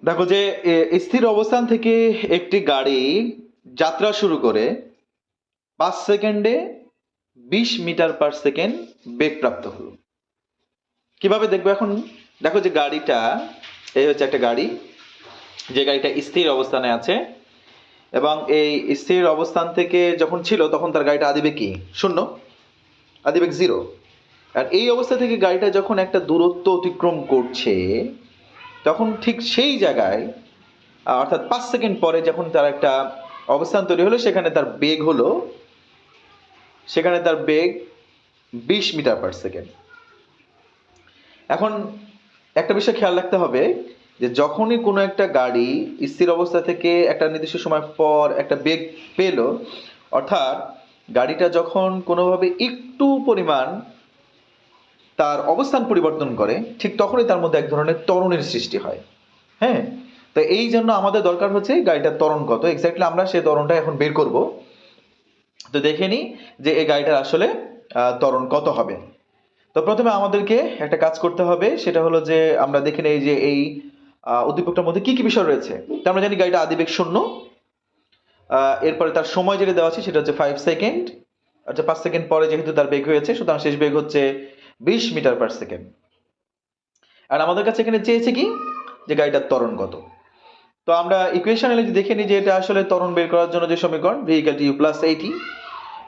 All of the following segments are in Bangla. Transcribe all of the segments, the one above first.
দেখো যে স্থির অবস্থান থেকে একটি গাড়ি যাত্রা শুরু করে 5 সেকেন্ডে 20 মিটার/সেকেন্ড বেগ প্রাপ্ত হলো। কিভাবে দেখবো এখন? দেখো যে গাড়িটা, এই হচ্ছে একটা গাড়ি, যে গাড়িটা স্থির অবস্থানে আছে এবং এই স্থির অবস্থান থেকে যখন ছিল তখন তার গাড়িটা আদিবেগ কি? শূন্য, আদিবেগ জিরো। আর এই অবস্থা থেকে গাড়িটা যখন একটা দূরত্ব অতিক্রম করছে তখন ঠিক সেই জায়গায় অর্থাৎ 5 সেকেন্ড পরে যখন তার একটা অবস্থান তৈরি হলো সেখানে তার বেগ 20 মিটার/সেকেন্ড। এখন একটা বিষয় খেয়াল রাখতে হবে যে যখনই কোনো একটা গাড়ি স্থির অবস্থা থেকে একটা নির্দিষ্ট সময় পর একটা বেগ পেল, অর্থাৎ গাড়িটা যখন কোনোভাবে একটু পরিমাণ তার অবস্থান পরিবর্তন করে, ঠিক তখনই তার মধ্যে এক ধরনের ত্বরণের সৃষ্টি হয়। হ্যাঁ, তো এই জন্য আমাদের দরকার হচ্ছে গাড়িটার ত্বরণ কত, এক্স্যাক্টলি আমরা সেই ত্বরণটা এখন বের করব। তো দেখে নিই যে এই গাড়িটার আসলে ত্বরণ কত হবে। তো প্রথমে আমাদেরকে একটা কাজ করতে হবে, সেটা হলো যে আমরা দেখে নেই যে এই উদ্দীপকটার মধ্যে কি কি বিষয় রয়েছে। তো আমরা জানি গাড়িটা আদিবেগ শূন্য, এরপরে তার সময় যেটা দেওয়া আছে সেটা হচ্ছে 5 সেকেন্ড। আচ্ছা, 5 সেকেন্ড পরে যেহেতু তার বেগ হয়েছে সুতরাং শেষ বেগ হচ্ছে 20 মিটার/সেকেন্ড। আর আমাদের কাছে এখানে চেয়েছে কি, যে গাড়িটার ত্বরণ কত। তো আমরা ইকুয়েশনে যদি দেখে নিই যে এটা আসলে ত্বরণ বের করার জন্য যে সমীকরণ v = u + at,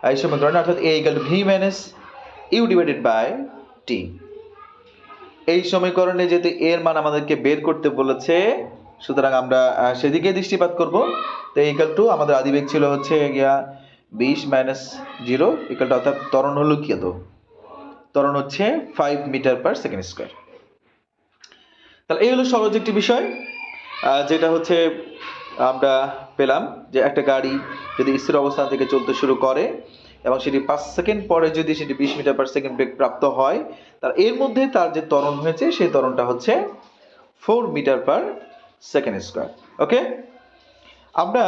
এই সমীকরণ অর্থাৎ a = v - u / t। এই সমীকরণে যেহেতু এর মান আমাদেরকে বের করতে বলেছে সুতরাং আমরা সেদিকে দৃষ্টিপাত করব। তো আমাদের আদিবেগ ছিল হচ্ছে 20 - 0 অর্থাৎ ত্বরণ হলো কি? ত্বরণ হচ্ছে 5 মিটার/সেকেন্ড স্কয়ার। তাহলে এই হলো সহজ একটি বিষয়, যেটা হচ্ছে আমরা পেলাম যে একটা গাড়ি যদি স্থির অবস্থান থেকে চলতে শুরু করে এবং সেটি 5 সেকেন্ড পরে যদি সেটি 20 মিটার/সেকেন্ড বেগ প্রাপ্ত হয়, তার এর মধ্যে তার যে ত্বরণ হয়েছে সেই ত্বরণটা হচ্ছে 4 মিটার/সেকেন্ড স্কয়ার। ওকে, আমরা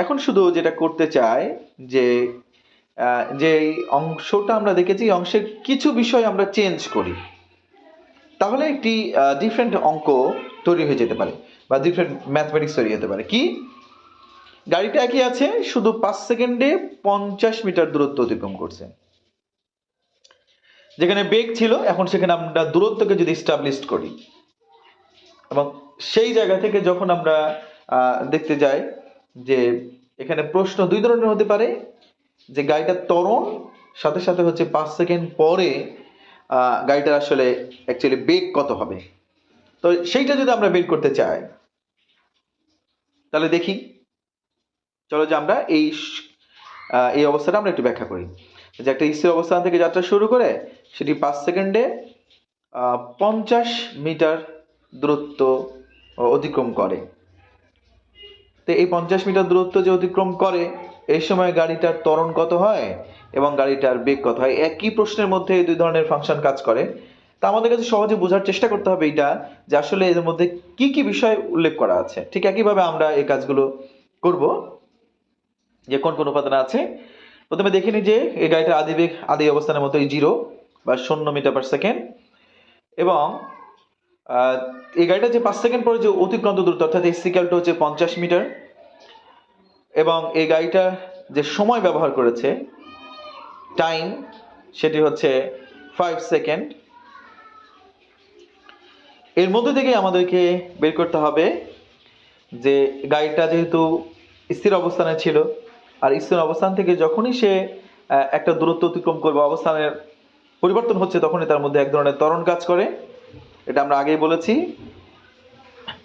এখন শুধু যেটা করতে চাই যে যে অংশটা আমরা দেখেছি এই অংশের কিছু বিষয় আমরা চেঞ্জ করি, তাহলে একটি ডিফারেন্ট অঙ্ক তৈরি হয়ে যেতে পারে বা ডিফারেন্ট ম্যাথমেটিক্স তৈরি হতে পারে। কি? গাড়িটা একই আছে, শুধু 5 সেকেন্ডে 50 মিটার দূরত্ব অতিক্রম করছে। যেখানে বেগ ছিল এখন সেখানে আমরা দূরত্বকে যদি এস্টাবলিশ করি এবং সেই জায়গা থেকে যখন আমরা দেখতে যাই যে এখানে প্রশ্ন দুই ধরনের হতে পারে, যে গাড়িটার ত্বরণ সাথে সাথে হচ্ছে 5 সেকেন্ড পরে গাড়িটার আসলে অ্যাকচুয়ালি বেগ কত হবে। তো সেইটা যদি আমরা বের করতে চাই তাহলে দেখি, চলো যে আমরা এই অবস্থাটা আমরা একটু ব্যাখ্যা করি। যে একটা স্থির অবস্থান থেকে যাত্রা শুরু করে সেটি 5 সেকেন্ডে 50 মিটার দূরত্ব অতিক্রম করে। তো এই 50 মিটার দূরত্ব যে অতিক্রম করে এই সময় গাড়িটার ত্বরণ কত হয় এবং গাড়িটার বেগ কত হয়। একই প্রশ্নের মধ্যে এই দুই ধরনের ফাংশন কাজ করে। তা আমাদের কাছে সহজে বোঝার চেষ্টা করতে হবে এটা, যে আসলে এর মধ্যে কি কি বিষয় উল্লেখ করা আছে। ঠিক একইভাবে আমরা এই কাজগুলো করব, যে কোন কোন উপাদান আছে। প্রথমে দেখে নিই যে এই গাড়িটার আদিবেগ আদি অবস্থানের মতো 0 বা 0 মিটার/সেকেন্ড এবং এই গাড়িটা যে 5 সেকেন্ড পরে যে অতিক্রান্ত দূরত্ব অর্থাৎ s হচ্ছে 50 মিটার এবং এই গাড়িটা যে সময় ব্যবহার করেছে টাইম সেটি হচ্ছে 5 সেকেন্ড। এর মধ্যে থেকে আমাদেরকে বের করতে হবে যে গাড়িটা যেহেতু স্থির অবস্থানে ছিল আর স্থির অবস্থান থেকে যখনই সে একটা দূরত্ব অতিক্রম করবে অবস্থানের পরিবর্তন হচ্ছে তখনই তার মধ্যে এক ধরনের ত্বরণ কাজ করে, এটা আমরা আগেই বলেছি।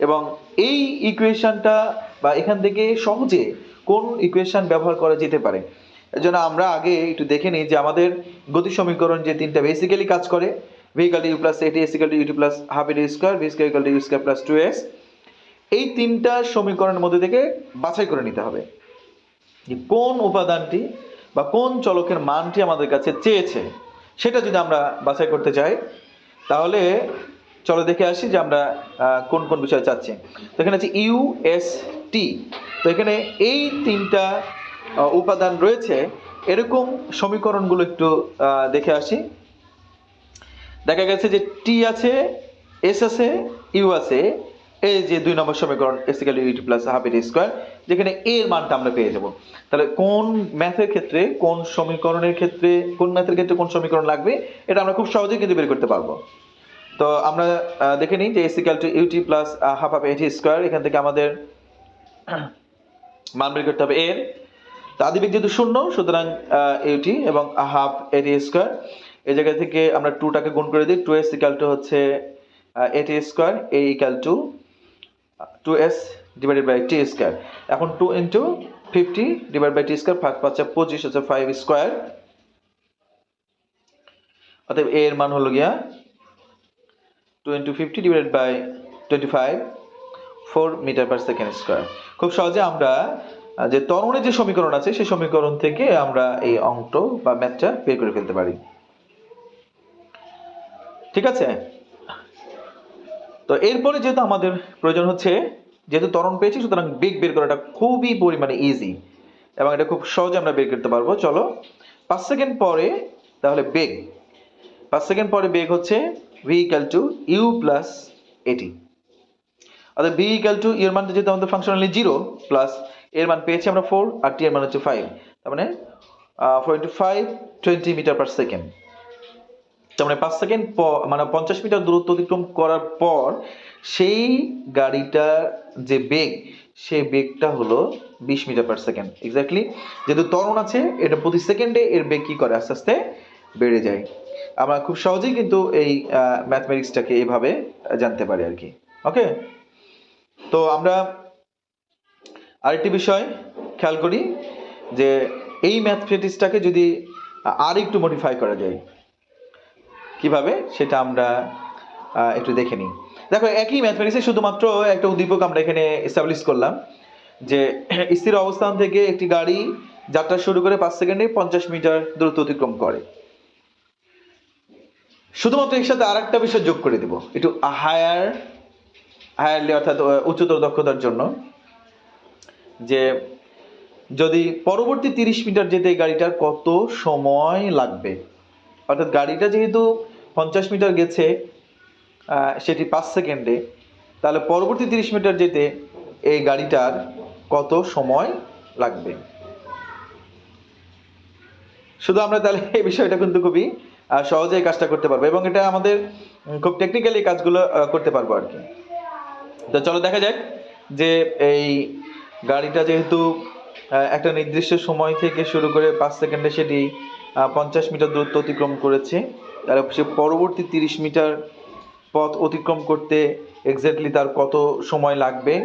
এবং এই ইকুয়েশনটা বা এখান থেকে সহজে কোন ইকুয়েশন ব্যবহার করা যেতে পারে এজন্য আমরা আগে একটু দেখে নিই যে আমাদের গতি সমীকরণ যে তিনটা বেসিক্যালি কাজ করে, v = u + at, s = ut + ½ a² v² = u² + 2s, এই তিনটা সমীকরণের মধ্যে থেকে বাছাই করে নিতে হবে যে কোন উপাদানটি বা কোন চলকের মানটি আমাদের কাছে চেয়েছে। সেটা যদি আমরা বাছাই করতে চাই তাহলে চলো দেখে আসি যে আমরা কোন কোন বিষয় চাচ্ছি। তো এখানে আছে ইউ এস টি। তো এখানে এই তিনটা উপাদান রয়েছে, এরকম সমীকরণগুলো একটু দেখে আসি। দেখা গেছে যে টি আছে, এস আছে, ইউ আছে, এই যে 2 নম্বর সমীকরণ s = ut + half at square, যেখানে a এর মানটা আমরা পেয়ে যাব। তাহলে কোন ম্যাথের ক্ষেত্রে কোন সমীকরণের ক্ষেত্রে কোন ম্যাথের ক্ষেত্রে কোন সমীকরণ লাগবে এটা আমরা খুব সহজেই কিন্তু বের করতে পারবো। তো আমরা দেখে নিই যে s = ut + half at square, এখান থেকে আমাদের মান বের করতে হবে এর। তো আদিবেগ যেহেতু শূন্য, সুতরাং ut এবং হাফ at স্কয়ার, এই জায়গা থেকে আমরা 2 টাকে গুণ করে দিই। 2s = হচ্ছে at square, a = 2s / t square. এখন 2 * 50 / t স্কয়ার, 5 × 5 = 25, হচ্ছে 5 স্কয়ার। অতএব a এর মান হলো গিয়া 2 × 50 / 25, 4 মিটার/সেকেন্ড স্কয়ার। খুব সহজে আমরা যে ত্বরণের যে সমীকরণ আছে সেই সমীকরণ থেকে আমরা এই অঙ্কটা বা ম্যাথটা বের করে ফেলতে পারি। ঠিক আছে? তো এরপরে যেহেতু আমাদের প্রয়োজন হচ্ছে, যেহেতু ত্বরণ পেয়েছি, সুতরাং বেগ বের করাটা খুবই পরিমাণে ইজি এবং এটা খুব সহজে আমরা বের করতে পারবো। চলো 5 সেকেন্ড পরে তাহলে বেগ, 5 সেকেন্ড পরে বেগ হচ্ছে v = u + at। অর্থাৎ v = u এর মানটা যেহেতু আমাদের ফাংশনালি 0 প্লাস এর মান পেয়েছি আমরা 4 আর t এর মান হচ্ছে 5, তার মানে 4 × 5 20 মিটার/সেকেন্ড। তার মানে 5 সেকেন্ড মানে 50 মিটার দূরত্ব অতিক্রম করার পর সেই গাড়িটার যে বেগ, সেই বেগটা হলো 20 মিটার/সেকেন্ড এক্স্যাক্টলি। যেহেতু ত্বরণ আছে, এটা প্রতি সেকেন্ডে এর বেগ কি করে, আস্তে আস্তে বেড়ে যায়। আমরা খুব সহজেই কিন্তু এই ম্যাথমেটিক্সটাকে এইভাবে জানতে পারি আর কি। ওকে, তো আমরা আরেকটি বিষয় খেয়াল করি যে এই ম্যাথমেটিক্সটাকে যদি আর একটু মডিফাই করা যায় কিভাবে, সেটা আমরা একটু দেখে নিই। দেখো, একই ম্যাথমেটিক্সে শুধুমাত্র একটা উদ্দীপক আমরা এখানে এস্টাবলিশ করলাম যে স্থির অবস্থান থেকে একটি গাড়ি যাত্রা শুরু করে 5 সেকেন্ডে 50 মিটার দূরত্ব অতিক্রম করে। শুধুমাত্র এর সাথে আরেকটা বিষয় যোগ করে দিব একটু হায়ারলি, অর্থাৎ উচ্চতর দক্ষতার জন্য, যে যদি পরবর্তী 30 মিটার যেতে গাড়িটার কত সময় লাগবে। অর্থাৎ গাড়িটা যেহেতু 50 মিটার গেছে সেটি 5 সেকেন্ডে, তাহলে পরবর্তী 30 মিটার যেতে এই গাড়িটার কত সময় লাগবে। শুধু আমরা তাহলে এই বিষয়টা কিন্তু খুবই সহজে এই কাজটা করতে পারবো এবং এটা আমাদের খুব টেকনিক্যালি কাজগুলো করতে পারবো আর কি। তো চলো দেখা যাক যে এই গাড়িটা যেহেতু একটা নির্দিষ্ট সময় থেকে শুরু করে 5 সেকেন্ডে সেটি 50 মিটার দূরত্ব অতিক্রম করেছে, তাহলে সে পরবর্তী 30 মিটার পথ অতিক্রম করতে এক্স্যাক্টলি তার কত সময় লাগবে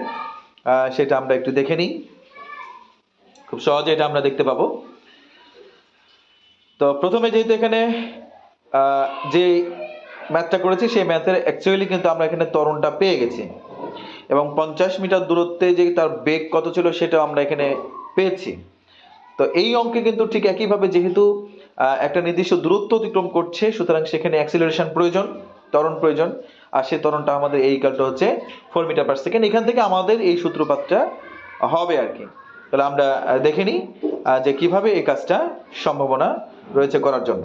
সেটা আমরা একটু দেখে নিই। খুব সহজে এটা আমরা দেখতে পাবো। তো প্রথমে যেহেতু এখানে যে ম্যাথটা করেছি সেই ম্যাথের অ্যাকচুয়ালি কিন্তু আমরা এখানে ত্বরণটা পেয়ে গেছি এবং 50 মিটার দূরত্বে যে তার বেগ কত ছিল সেটাও আমরা এখানে পেয়েছি। তো এই অঙ্কে কিন্তু ঠিক একইভাবে যেহেতু একটা নির্দিষ্ট দূরত্ব অতিক্রম করছে, সুতরাং সেখানে অ্যাক্সিলারেশন প্রয়োজন, ত্বরণ প্রয়োজন, আর সেই ত্বরণটা আমাদের এই ইকুয়ালটা হচ্ছে 4 মিটার/সেকেন্ড। এখান থেকে আমাদের এই সূত্রপাতটা হবে আর কি। তাহলে আমরা দেখে নিই যে কিভাবে এই কাজটা সম্ভাবনা রয়েছে করার জন্য।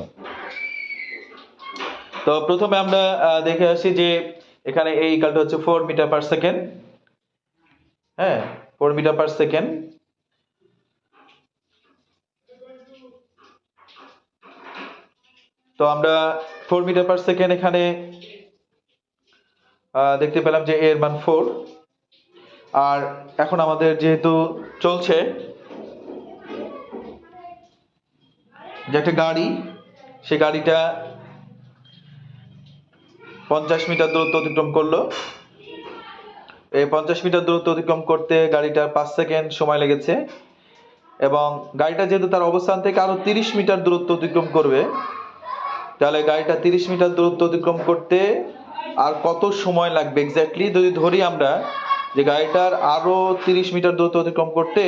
তো প্রথমে আমরা দেখে আসি যে এখানে এই ইকুয়ালটা হচ্ছে 4 মিটার/সেকেন্ড। হ্যাঁ, 4 মিটার/সেকেন্ড। তো আমরা 4 মিটার/সেকেন্ড এখানে দেখতে পেলাম যে এর মান 4। আর এখন আমাদের যেহেতু চলছে যে একটা গাড়ি, সেই গাড়িটা 50 মিটার দূরত্ব অতিক্রম করলো। এই 50 মিটার দূরত্ব অতিক্রম করতে গাড়িটার 5 সেকেন্ড সময় লেগেছে এবং গাড়িটা যেহেতু তার অবস্থান থেকে আরো 30 মিটার দূরত্ব অতিক্রম করবে, তাহলে গাড়িটা 30 মিটার দূরত্ব অতিক্রম করতে আর কত সময় লাগবে এক্স্যাক্টলি যদি ধরি আমরা যে গাড়িটার আরো 30 মিটার দূরত্ব অতিক্রম করতে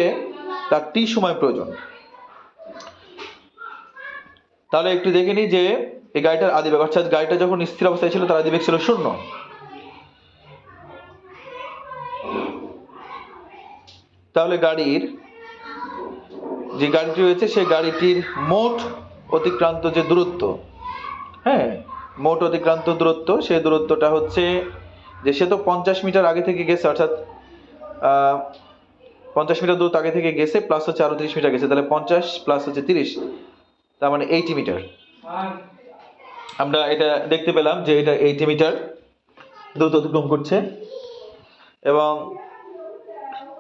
তার টি সময় প্রয়োজন, তাহলে একটু দেখে নিই যে এই গাড়িটার আদিবেগ, অর্থাৎ গাড়িটা যখন স্থির অবস্থায় ছিল তার আদিবেগ ছিল 0। তাহলে গাড়ির যে গাড়িটি রয়েছে সেই গাড়িটির মোট অতিক্রান্ত যে দূরত্ব, হ্যাঁ, মোট অতিক্রান্ত দূরত্ব, সেই দূরত্বটা হচ্ছে যে সে তো 50 মিটার আগে থেকে গেছে, অর্থাৎ 50 মিটার দূর আগে থেকে গেছে, প্লাস হচ্ছে আরো 30 মিটার গেছে, তাহলে 50 প্লাস হচ্ছে 30, তার মানে 80 মিটার। আমরা এটা দেখতে পেলাম যে এটা 80 মিটার দ্রুত অতিক্রম করছে। এবং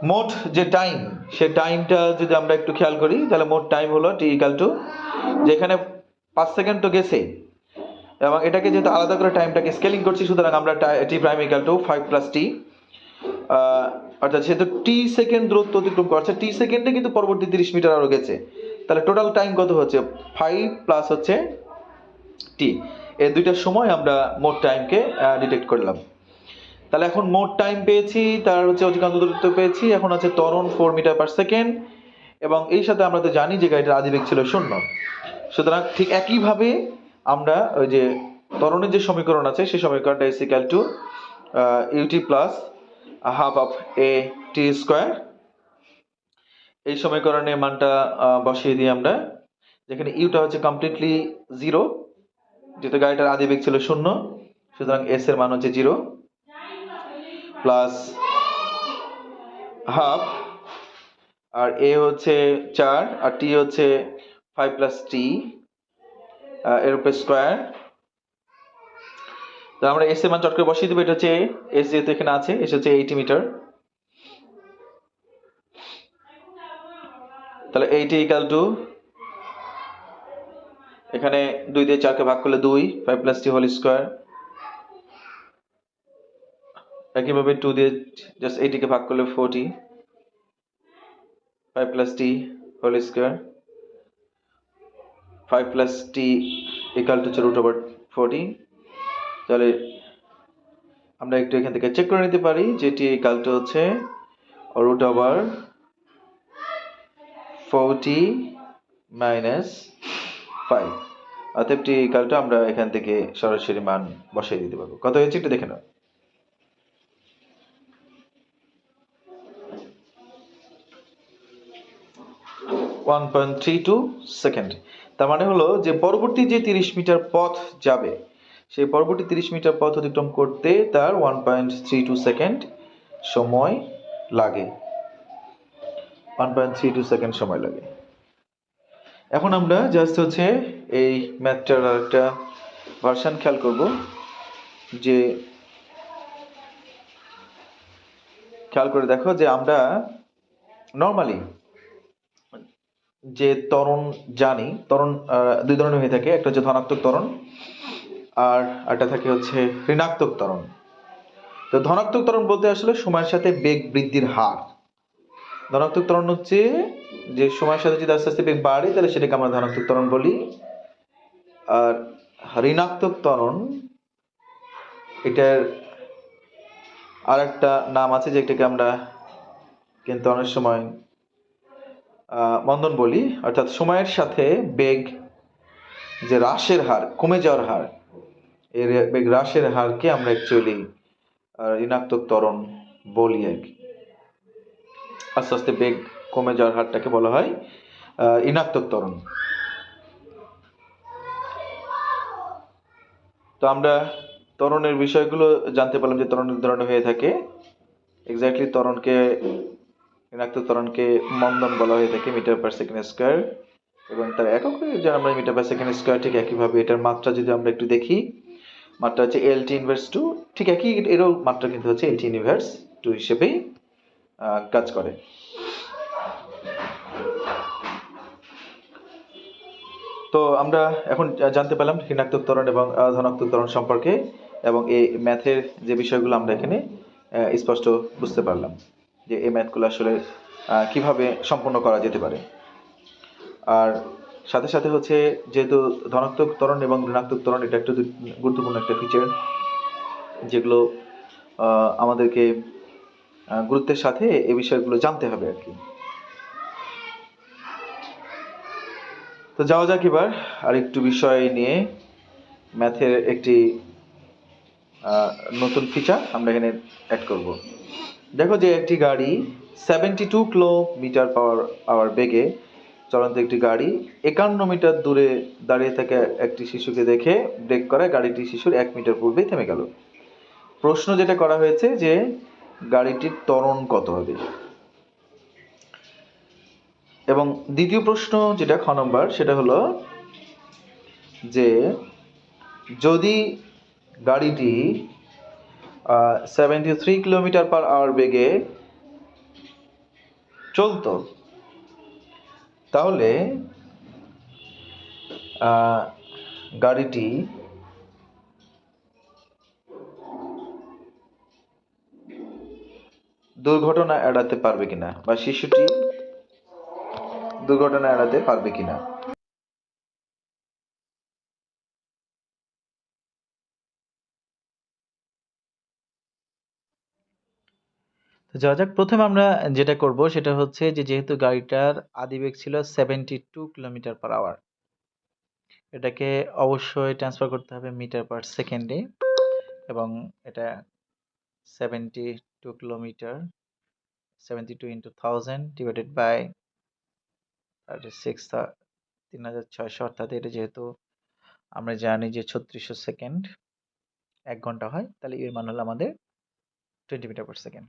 মোট যে টাইম, সে টাইমটা যদি আমরা একটু খেয়াল করি, তাহলে মোট টাইম হলো টি ইকাল টু, যেখানে 5 সেকেন্ড তো গেছে, এবং এটাকে যেহেতু আলাদা করে টাইমটাকে স্কেলিং করছি, সুতরাং আমরা টি প্রাইম ইকাল টু 5 প্লাস টি, অর্থাৎ যেহেতু টি সেকেন্ড দূরত্ব অতিক্রম করছে, টি সেকেন্ডে কিন্তু পরবর্তী 30 মিটার আরো গেছে, তাহলে টোটাল টাইম কত হচ্ছে 5 প্লাস হচ্ছে টি। এই দুইটা সময় আমরা মোট টাইমকে ডিটেক্ট করলাম। তাহলে এখন মোট টাইম পেয়েছি, তার হচ্ছে অতিক্রান্ত দূরত্ব পেয়েছি, এখন হচ্ছে ত্বরণ 4 মিটার পার সেকেন্ড, এবং এই সাথে আমরা তো জানি যে গাড়িটার আদিবেগ ছিল 0। সুতরাং ঠিক একইভাবে আমরা ওই যে ত্বরণের যে সমীকরণ আছে, সেই সমীকরণটা is equal to UT plus half of A T square. এই সমীকরণের মানটা বসিয়ে দিই আমরা, যেখানে ইউটা হচ্ছে কমপ্লিটলি 0, যেহেতু গাড়িটার আদিবেগ ছিল 0, সুতরাং এস এর মান হচ্ছে 0, প্লাস হাফ, আর এ হচ্ছে 4, আর টি হচ্ছে 5 প্লাস টি, এর উপরে স্কোয়ার। তো আমরা এস এর মান চট করে বসিয়ে দেবো, এটা হচ্ছে এস যেহেতু এখানে আছে, এস হচ্ছে 80 মিটার, তাহলে 80 ইকাল টু, এখানে 2 দিয়ে 4 কে ভাগ করলে 2, 5 প্লাস টি হোল স্কোয়ার, একইভাবে 2 দিয়ে জাস্ট 80 কে ভাগ করলে 40, 5 plus T whole square, 5 plus T equal to root over 40। তাহলে আমরা একটু এখান থেকে চেক করে নিতে পারি যে টি ইকাল টু হচ্ছে রুট ওভার 40 মাইনাস 5, অতএব টি ইকাল টু আমরা এখান থেকে সরাসরি মান বসিয়ে দিতে পারবো। কত হয়েছে একটু দেখে নাও। 1.32 সেকেন্ড। তার মানে হলো যে পরবর্তী যে 30 মিটার পথ যাবে, সেই পরবর্তী 30 মিটার পথ অতিক্রম করতে তার 1.32 সেকেন্ড সময় লাগে। 1.32 সেকেন্ড সময় লাগে। এখন আমরা জাস্ট হচ্ছে এই ম্যাথটার একটা ভার্সন খেয়াল করব, যে খেয়াল করে দেখো যে আমরা নর্মালি যে ত্বরণ জানি, ত্বরণ দুই ধরনের হয়ে থাকে, একটা হচ্ছে ধনাত্মক ত্বরণ, আর একটা থাকে হচ্ছে ঋণাত্মক ত্বরণ। তো ধনাত্মক ত্বরণ বলতে আসলে সময়ের সাথে বেগ বৃদ্ধির হার। ধনাত্মক ত্বরণ হচ্ছে যে সময়ের সাথে যদি আস্তে আস্তে বেগ বাড়ে, তাহলে সেটাকে আমরা ধনাত্মক ত্বরণ বলি। আর ঋণাত্মক ত্বরণ, এটার আর একটা নাম আছে, যেটাকে আমরা কিন্তু অনেক সময় মন্দন বলি, অর্থাৎ সময়ের সাথে বেগ যে হ্রাসের হার, কমে যাওয়ার হার, এই বেগ হ্রাসের হারকে আমরা অ্যাকচুয়ালি ঋণাত্মক ত্বরণ বলি আর কি। আস্তে আস্তে বেগ কমে যাওয়ার হারটাকে বলা হয় ঋণাত্মক ত্বরণ। তো আমরা ত্বরণের বিষয়গুলো জানতে পারলাম যে ত্বরণের ধরনের হয়ে থাকে। এক্স্যাক্টলি ত্বরণকে, ঋণাত্মক ত্বরণকে মন্দন বলা হয়ে থাকে, মিটার পার সেকেন্ড স্কোয়ার, এবং তার একক যারা আমরা মিটার পার সেকেন্ড স্কোয়ার। ঠিক একইভাবে এটার মাত্রা যদি আমরা একটু দেখি, মাত্রা হচ্ছে এলটি ইনভার্স 2, ঠিক একই, এরও মাত্রা কিন্তু হচ্ছে এলটি ইনভার্স 2 হিসেবেই কাজ করে। তো আমরা এখন জানতে পারলাম ঋণাত্মক ত্বরণ এবং ধনাত্মক ত্বরণ সম্পর্কে, এবং এই ম্যাথের যে বিষয়গুলো আমরা এখানে স্পষ্ট বুঝতে পারলাম যে এই ম্যাথগুলো আসলে কিভাবে সম্পন্ন করা যেতে পারে। আর সাথে সাথে হচ্ছে যেহেতু ধনাত্মক ত্বরণ এবং ঋণাত্মক ত্বরণ এটা একটা গুরুত্বপূর্ণ একটা ফিচার, যেগুলো আমাদেরকে গুরুত্বের সাথে এই বিষয়গুলো জানতে হবে আর কি। তো যাওয়া যাক এবার আরেকটু বিষয় নিয়ে। ম্যাথের একটি নতুন ফিচার আমরা এখানে অ্যাড করব। দেখো যে একটি গাড়ি 72 কিলোমিটার পার আওয়ার বেগে চলন্ত একটি গাড়ি 51 মিটার দূরে দাঁড়িয়ে থাকা একটি শিশুকে দেখে ব্রেক করে গাড়িটি শিশুর 1 মিটার পূর্বেই থেমে গেল। প্রশ্ন যেটা করা হয়েছে যে গাড়িটির ত্বরণ কত হবে, এবং দ্বিতীয় প্রশ্ন যেটা খ নম্বর সেটা হলো যে যদি গাড়িটি 73 কিলোমিটার/আওয়ার বেগে চলতো তাহলে গাড়িটি দুর্ঘটনা এড়াতে পারবে কিনা, বা শিশুটি দুর্ঘটনা এড়াতে পারবে কিনা। তো যাওয়া যাক, প্রথমে আমরা যেটা করব সেটা হচ্ছে যে যেহেতু গাড়িটার আদিবেগ ছিল 72 কিলোমিটার/আওয়ার, এটাকে অবশ্যই ট্রান্সফার করতে হবে মিটার/সেকেন্ডে, এবং এটা 72 কিলোমিটার, 72 ইন্টু 1000 ডিভাইডেড বাই 3600 অর্থাৎ এটা যেহেতু আমরা জানি যে 3600 সেকেন্ড 1 ঘন্টা হয়, তাহলে এর মান হলো আমাদের 20 মিটার/সেকেন্ড।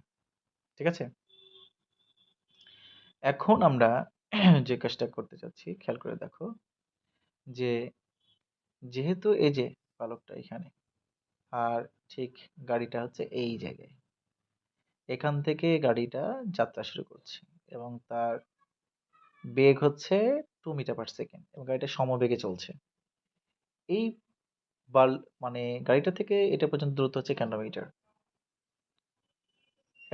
ঠিক আছে, এখন আমরা যে কাজটা করতে চাচ্ছি খেয়াল করে দেখো, যে যেহেতু এই যে পালকটা এখানে আর ঠিক গাড়িটা হচ্ছে এই জায়গায়, এখান থেকে গাড়িটা যাত্রা শুরু করছে এবং তার বেগ হচ্ছে 2 মিটার/সেকেন্ড এবং গাড়িটা সমবেগে চলছে। এই বাল মানে গাড়িটা থেকে এটা পর্যন্ত দূরত্ব হচ্ছে কিলোমিটার।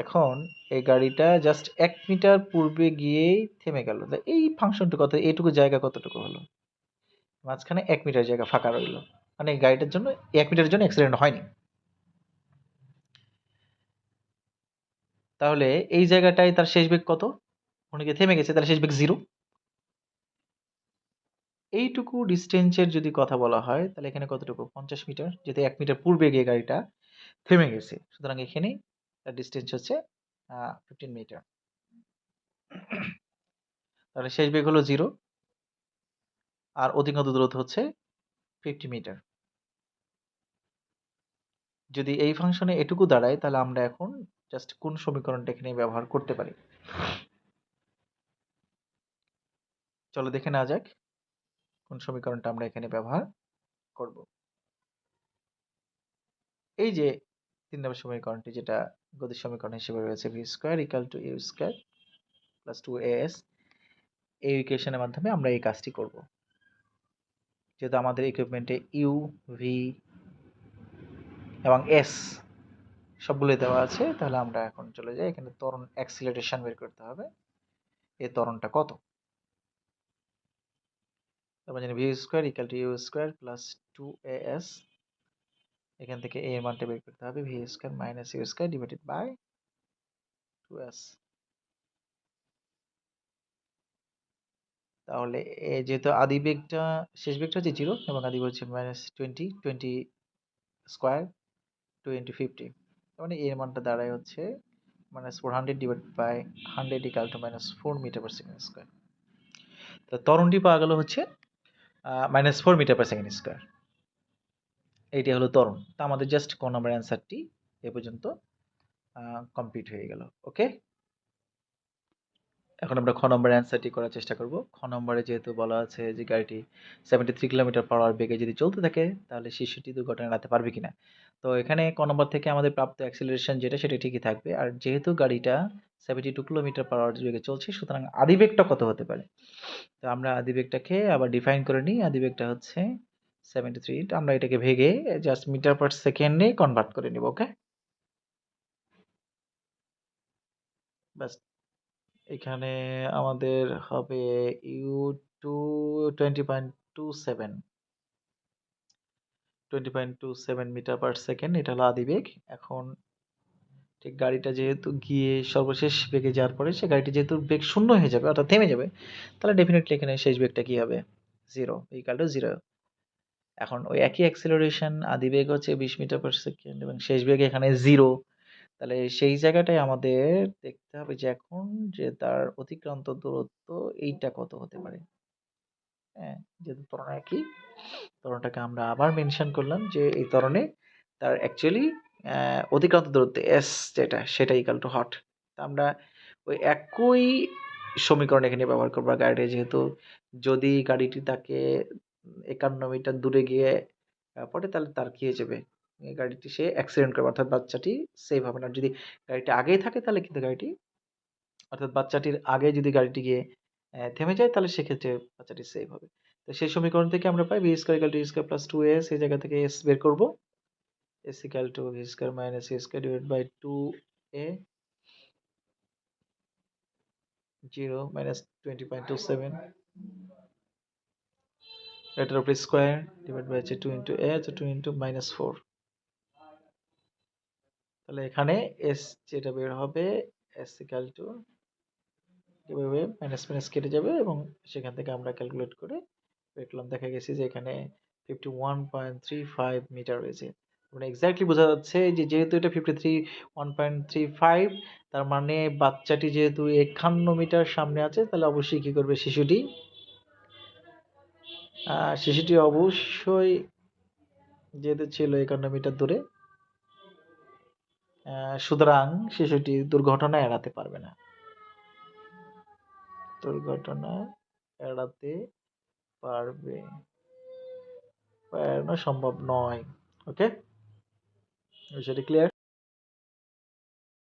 এখন এই গাড়িটা জাস্ট 1 মিটার পূর্বে গিয়েই থেমে গেল, এই ফাংশনটুকু কত, এইটুকু জায়গা কতটুকু হলো, মাঝখানে 1 মিটার জায়গা ফাঁকা রইলো, মানে গাড়িটার জন্য 1 মিটারের জন্য অ্যাক্সিডেন্ট হয়নি। তাহলে এই জায়গাটায় তার শেষ বেগ কত, উনিকে থেমে গেছে, তাহলে শেষ বেগ 0। এইটুকু ডিস্টেন্সের যদি কথা বলা হয় তাহলে এখানে কতটুকু, 50 মিটার, যেহেতু 1 মিটার পূর্বে গিয়ে গাড়িটা থেমে গেছে, সুতরাং এখানে তার ডিস্টেন্স হচ্ছে 15 মিটার। তাহলে শেষ বেগ হলো 0 আর অধিকন্ত দূরত্ব হচ্ছে 50 মিটার। যদি এই ফাংশনে এটুকু দাঁড়ায় তাহলে আমরা এখন জাস্ট কোন সমীকরণটা এখানে ব্যবহার করতে পারি, চলো দেখে নেওয়া যাক কোন সমীকরণটা আমরা এখানে ব্যবহার করব। এই যে 3 নম্বর সমীকরণটি, যেটা গতির সমীকরণ হিসেবে রয়েছে, v square equal two u square plus 2as, এই ইকুয়েশনের মাধ্যমে আমরা এই কাজটি করব। যেহেতু আমাদের ইকুইপমেন্টে ইউ, ভি এবং এস সবগুলো দেওয়া আছে, তাহলে আমরা এখন চলে যাই, এখানে ত্বরণ অ্যাক্সিলারেশন বের করতে হবে, এই ত্বরণটা কত। আমরা জানি V square equal to U square plus 2as, এখান থেকে a এর মানটা বের করতে হবে, V square minus U square divided by 2s। তাহলে যেহেতু আদি বেগটা, শেষ বেগটা হচ্ছে 0 এবং আদি বেগ হচ্ছে -20 স্কয়ার 2 ইন্টু 50, মানে এর মানটা দাঁড়ায় হচ্ছে -400 divide by 100 equal to -4 metre per second square. তো ত্বরণটি পাওয়া গেল হচ্ছে -4 মিটার/সেকেন্ড স্কয়ার। এইটা হলো ত্বরণ। তা আমাদের জাস্ট ক নম্বর অ্যান্সারটি এ পর্যন্ত কমপ্লিট হয়ে গেল। ওকে, এখন আমরা খ নম্বর অ্যান্সারটি করার চেষ্টা করব। খ নম্বরে যেহেতু বলা আছে যে গাড়িটি 73 কিলোমিটার/আওয়ার বেগে যদি চলতে থাকে তাহলে শিশুটি দুর্ঘটনা এড়াতে পারবে কিনা। তো এখানে ক নম্বর থেকে আমাদের প্রাপ্ত অ্যাক্সিলারেশন যেটা সেটা ঠিকই থাকবে, আর যেহেতু গাড়িটা 72 কিলোমিটার/আওয়ার বেগে চলছে সুতরাং আদিবেগটা কত হতে পারে। তো আমরা আদিবেগটাকে আবার ডিফাইন করে নিই, আদিবেগটা হচ্ছে 73, আমরা এটাকে ভেঙে জাস্ট মিটার/সেকেন্ডে কনভার্ট করে নিব। ওকে, ব্যাস, এখানে আমাদের হবে ইউ টু 20.27 মিটার/সেকেন্ড, এটা হলো আদিবেগ। এখন ঠিক গাড়িটা যেহেতু গিয়ে সর্বশেষ বেগে যাওয়ার পরে সে গাড়িটি যেহেতু বেগ শূন্য হয়ে যাবে অর্থাৎ থেমে যাবে, তাহলে ডেফিনেটলি এখানে শেষ বেগটা কি হবে, 0 ইকুয়াল টু 0। এখন ওই একই অ্যাক্সিলারেশন, আদিবেগ হচ্ছে 20 মিটার/সেকেন্ড এবং শেষ বেগ এখানে 0, তাহলে সেই জায়গাটায় আমাদের দেখতে হবে যে এখন যে তার অতিক্রান্ত দূরত্ব এইটা কত হতে পারে। হ্যাঁ, যেহেতু ত্বরণ একই, ত্বরণটাকে আমরা আবার মেনশন করলাম যে এই ত্বরণে তার অ্যাকচুয়ালি অতিক্রান্ত দূরত্ব এস যেটা সেটা ইকাল টু হট। আমরা ওই একই সমীকরণ এখানে ব্যবহার করবো গাড়িটি, যেহেতু যদি গাড়িটি তাকে 51 মিটার দূরে গিয়ে পড়ে তাহলে তার কি হয়ে যাবে, এই গাড়িটি সে অ্যাক্সিডেন্ট করবে, অর্থাৎ বাচ্চাটি সেভ হবে না। আর যদি গাড়িটি আগেই থাকে তাহলে কিন্তু গাড়িটি, অর্থাৎ বাচ্চাটির আগে যদি গাড়িটি গিয়ে থেমে যায় তাহলে সেক্ষেত্রে বাচ্চাটি সেভ হবে। তো সেই সমীকরণ থেকে আমরা পাই V square equal to u square plus 2s, এই জায়গা থেকে এস বের করবো, s equal to v square minus a square divided by 2a, 0 minus 20.27, এটার উপরে square divide by 2 into a, 2 into minus 4। তাহলে এখানে s যেটা বের হবে s equal to এভাবে মাইনাস মাইনাস কেটে যাবে এবং সেখান থেকে আমরা ক্যালকুলেট করে বের করলাম, দেখা গেছে যে এখানে 51.35 মিটার রয়েছে। মানে এক্স্যাক্টলি বোঝা যাচ্ছে যে যেহেতু এটা 1.35, তার মানে বাচ্চাটি যেহেতু 51 মিটার সামনে আছে, তাহলে অবশ্যই কি করবে শিশুটি, শিশুটি অবশ্যই যেহেতু ছিল 51 মিটার দূরে, সুতরাং শিশুটি দুর্ঘটনা এড়াতে পারবে না, দুর্ঘটনা এড়াতে পারবে বা এড়ানো সম্ভব নয়। ওকে, বিষয়টি ক্লিয়ার?